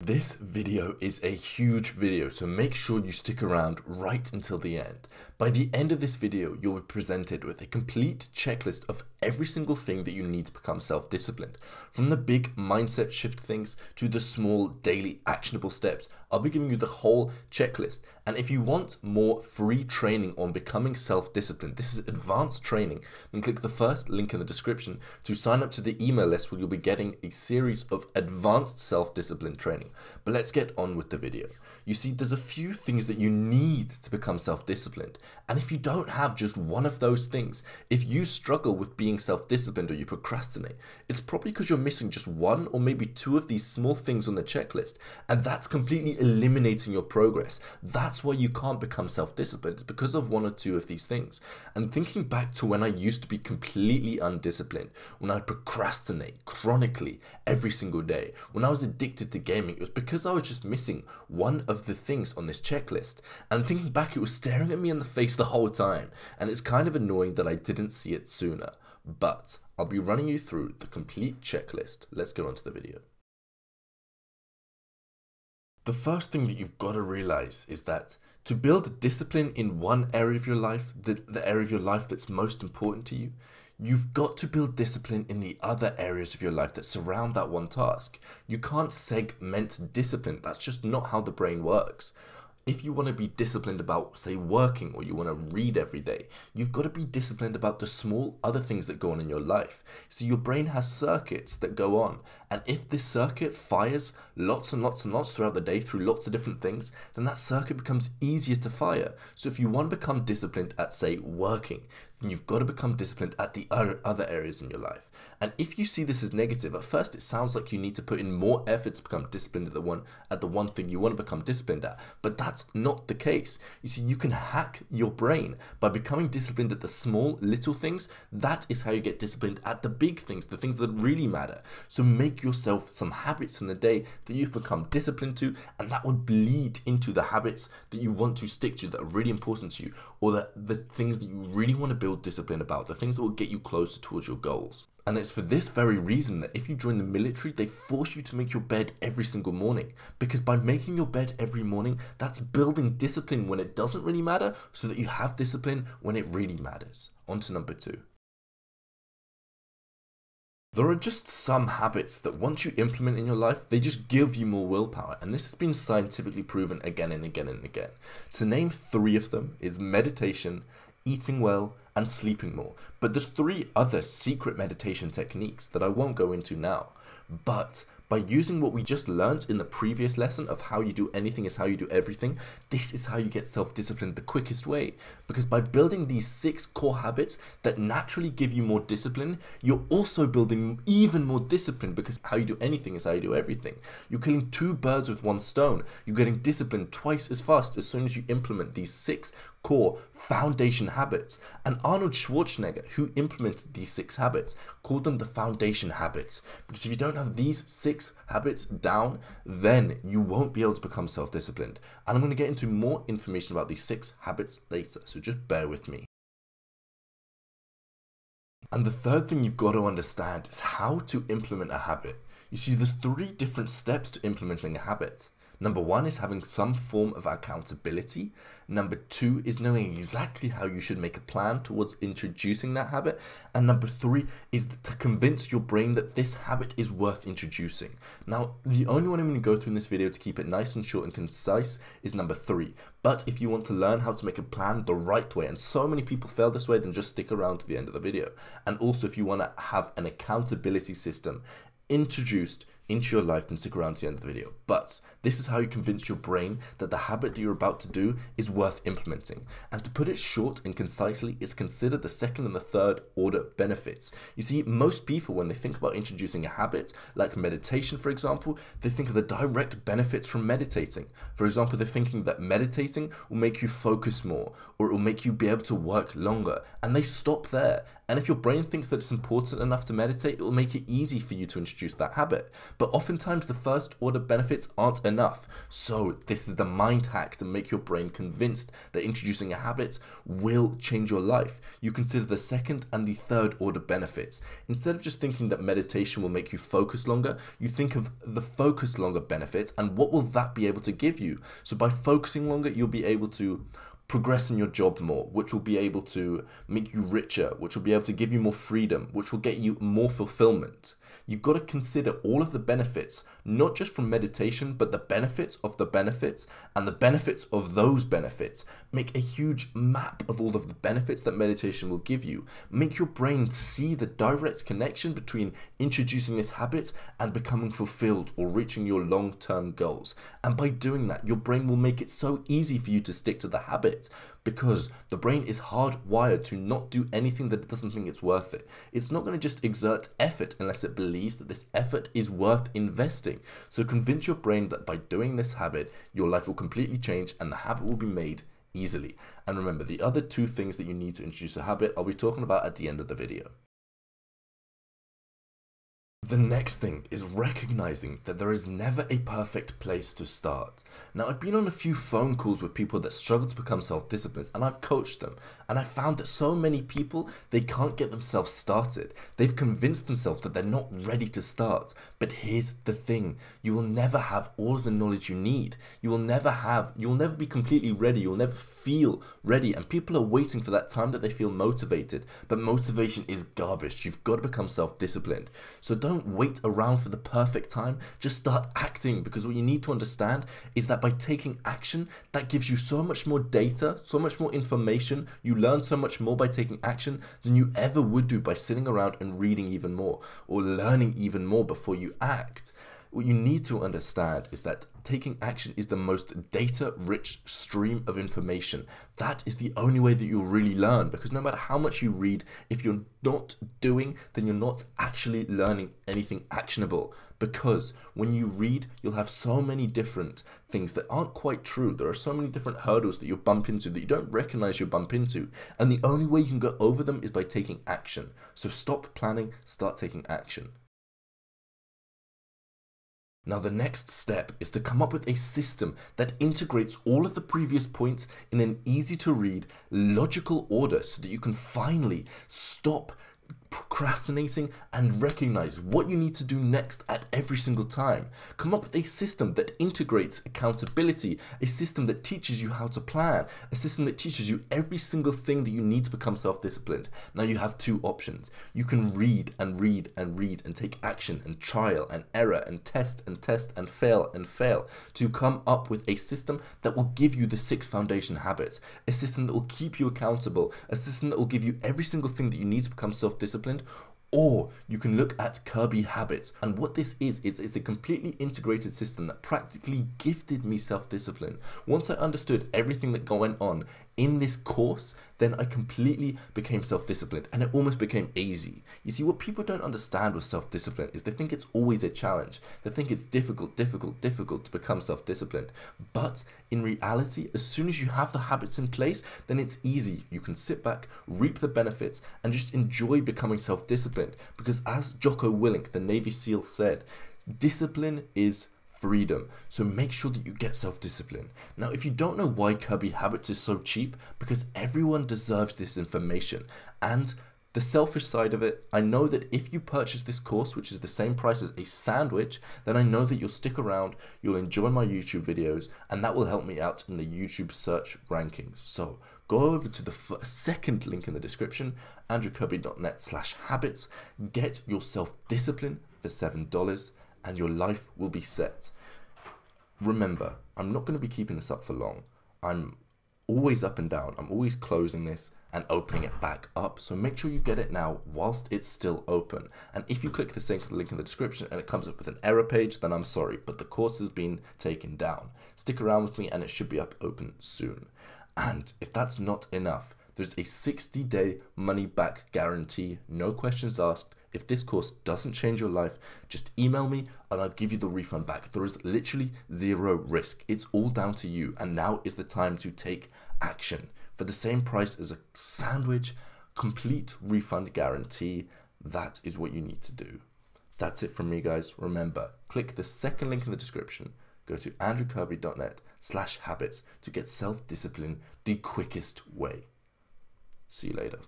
This video is a huge video, so make sure you stick around right until the end. By the end of this video, you'll be presented with a complete checklist of every single thing that you need to become self-disciplined. From the big mindset shift things to the small daily actionable steps, I'll be giving you the whole checklist. And if you want more free training on becoming self-disciplined, this is advanced training, then click the first link in the description to sign up to the email list where you'll be getting a series of advanced self-discipline training. But let's get on with the video. You see, there's a few things that you need to become self-disciplined. And if you don't have just one of those things, if you struggle with being self-disciplined or you procrastinate, it's probably because you're missing just one or maybe two of these small things on the checklist. And that's completely eliminating your progress. That's why you can't become self-disciplined. It's because of one or two of these things. And thinking back to when I used to be completely undisciplined, when I procrastinate chronically every single day, when I was addicted to gaming, it was because I was just missing one of the things on this checklist. And thinking back, it was staring at me in the face the whole time. And it's kind of annoying that I didn't see it sooner. But I'll be running you through the complete checklist. Let's get on to the video. The first thing that you've got to realize is that to build discipline in one area of your life, the area of your life that's most important to you, you've got to build discipline in the other areas of your life that surround that one task. You can't segment discipline. That's just not how the brain works. If you want to be disciplined about, say, working, or you want to read every day, you've got to be disciplined about the small other things that go on in your life. So your brain has circuits that go on. And if this circuit fires lots and lots and lots throughout the day through lots of different things, then that circuit becomes easier to fire. So if you want to become disciplined at, say, working, then you've got to become disciplined at the other areas in your life. And if you see this as negative, at first it sounds like you need to put in more effort to become disciplined at the one thing you want to become disciplined at. But that's not the case. You see, you can hack your brain by becoming disciplined at the small little things. That is how you get disciplined at the big things, the things that really matter. So make yourself some habits in the day that you've become disciplined to, and that would bleed into the habits that you want to stick to that are really important to you, or the things that you really want to build discipline about, the things that will get you closer towards your goals. And it's for this very reason that if you join the military, they force you to make your bed every single morning. Because by making your bed every morning, that's building discipline when it doesn't really matter, so that you have discipline when it really matters. On to number 2. There are just some habits that once you implement in your life, they just give you more willpower. And this has been scientifically proven again and again and again. To name 3 of them is meditation, eating well, and sleeping more. But there's 3 other secret meditation techniques that I won't go into now. But by using what we just learned in the previous lesson of how you do anything is how you do everything, this is how you get self-disciplined the quickest way. Because by building these 6 core habits that naturally give you more discipline, you're also building even more discipline, because how you do anything is how you do everything. You're killing 2 birds with 1 stone. You're getting disciplined twice as fast as soon as you implement these 6 core foundation habits. And Arnold Schwarzenegger, who implemented these 6 habits, called them the foundation habits. Because if you don't have these 6 habits down, then you won't be able to become self-disciplined. And I'm going to get into more information about these 6 habits later, so just bear with me. And the third thing you've got to understand is how to implement a habit. You see, there's 3 different steps to implementing a habit. Number 1 is having some form of accountability. Number 2 is knowing exactly how you should make a plan towards introducing that habit. And number 3 is to convince your brain that this habit is worth introducing. Now, the only one I'm going to go through in this video to keep it nice and short and concise is number 3. But if you want to learn how to make a plan the right way, and so many people fail this way, then just stick around to the end of the video. And also, if you want to have an accountability system introduced into your life, then stick around to the end of the video. But this is how you convince your brain that the habit that you're about to do is worth implementing. And to put it short and concisely, is consider the 2nd and the 3rd order benefits. You see, most people, when they think about introducing a habit, like meditation for example, they think of the direct benefits from meditating. For example, they're thinking that meditating will make you focus more, or it will make you be able to work longer, and they stop there. And if your brain thinks that it's important enough to meditate, it will make it easy for you to introduce that habit. but oftentimes the first order benefits aren't enough. So this is the mind hack to make your brain convinced that introducing a habit will change your life. You consider the second and the third order benefits. Instead of just thinking that meditation will make you focus longer, you think of the focus longer benefits and what will that be able to give you. So by focusing longer, you'll be able to progress in your job more, which will be able to make you richer, which will be able to give you more freedom, which will get you more fulfillment. You've got to consider all of the benefits, not just from meditation, but the benefits of the benefits and the benefits of those benefits. Make a huge map of all of the benefits that meditation will give you. Make your brain see the direct connection between introducing this habit and becoming fulfilled or reaching your long-term goals. And by doing that, your brain will make it so easy for you to stick to the habit, because the brain is hardwired to not do anything that it doesn't think it's worth it. It's not going to just exert effort unless it believes that this effort is worth investing. So convince your brain that by doing this habit, your life will completely change and the habit will be made easily. And remember, the other two things that you need to introduce a habit, I'll be talking about at the end of the video. The next thing is recognizing that there is never a perfect place to start. Now, I've been on a few phone calls with people that struggle to become self-disciplined, and I've coached them, and I found that so many people, they can't get themselves started. They've convinced themselves that they're not ready to start. But here's the thing, you will never have all of the knowledge you need. You'll never be completely ready. You'll never feel ready, and people are waiting for that time that they feel motivated. But motivation is garbage. You've got to become self-disciplined. So don't wait around for the perfect time, just start acting, because what you need to understand is that by taking action, that gives you so much more data, so much more information. You learn so much more by taking action than you ever would do by sitting around and reading even more or learning even more before you act. What you need to understand is that taking action is the most data-rich stream of information. That is the only way that you'll really learn, because no matter how much you read, if you're not doing, then you're not actually learning anything actionable. Because when you read, you'll have so many different things that aren't quite true. There are so many different hurdles that you bump into that you don't recognize you bump into. And the only way you can go over them is by taking action. So stop planning, start taking action. Now, the next step is to come up with a system that integrates all of the previous points in an easy to read, logical order so that you can finally stop procrastinating and recognize what you need to do next at every single time. Come up with a system that integrates accountability, a system that teaches you how to plan, a system that teaches you every single thing that you need to become self-disciplined. Now you have two options. You can read and read and read and take action and trial and error and test and fail to come up with a system that will give you the 6 foundation habits, a system that will keep you accountable, a system that will give you every single thing that you need to become self-disciplined. Or you can look at Kirby Habits, and what this is it's a completely integrated system that practically gifted me self-discipline. Once I understood everything that went on in this course, then I completely became self-disciplined, and it almost became easy. You see, what people don't understand with self-discipline is they think it's always a challenge. They think it's difficult to become self-disciplined. But in reality, as soon as you have the habits in place, then it's easy. You can sit back, reap the benefits, and just enjoy becoming self-disciplined. Because as Jocko Willink, the Navy SEAL, said, discipline is freedom. So make sure that you get self-discipline. Now, if you don't know why Kirby Habits is so cheap, because everyone deserves this information. And the selfish side of it, I know that if you purchase this course, which is the same price as a sandwich, then I know that you'll stick around, you'll enjoy my YouTube videos, and that will help me out in the YouTube search rankings. So go over to the second link in the description, andrewkirby.net/habits, get your self-discipline for $7, and your life will be set. Remember, I'm not going to be keeping this up for long. I'm always up and down. I'm always closing this and opening it back up. So make sure you get it now whilst it's still open. And if you click the link in the description and it comes up with an error page, then I'm sorry, but the course has been taken down. Stick around with me and it should be up open soon. And if that's not enough, there's a 60-day money-back guarantee, no questions asked. If this course doesn't change your life, just email me and I'll give you the refund back. There is literally zero risk. It's all down to you, and now is the time to take action. For the same price as a sandwich, complete refund guarantee, that is what you need to do. That's it from me, guys. Remember, click the second link in the description. Go to andrewkirby.net/habits to get self-discipline the quickest way. See you later.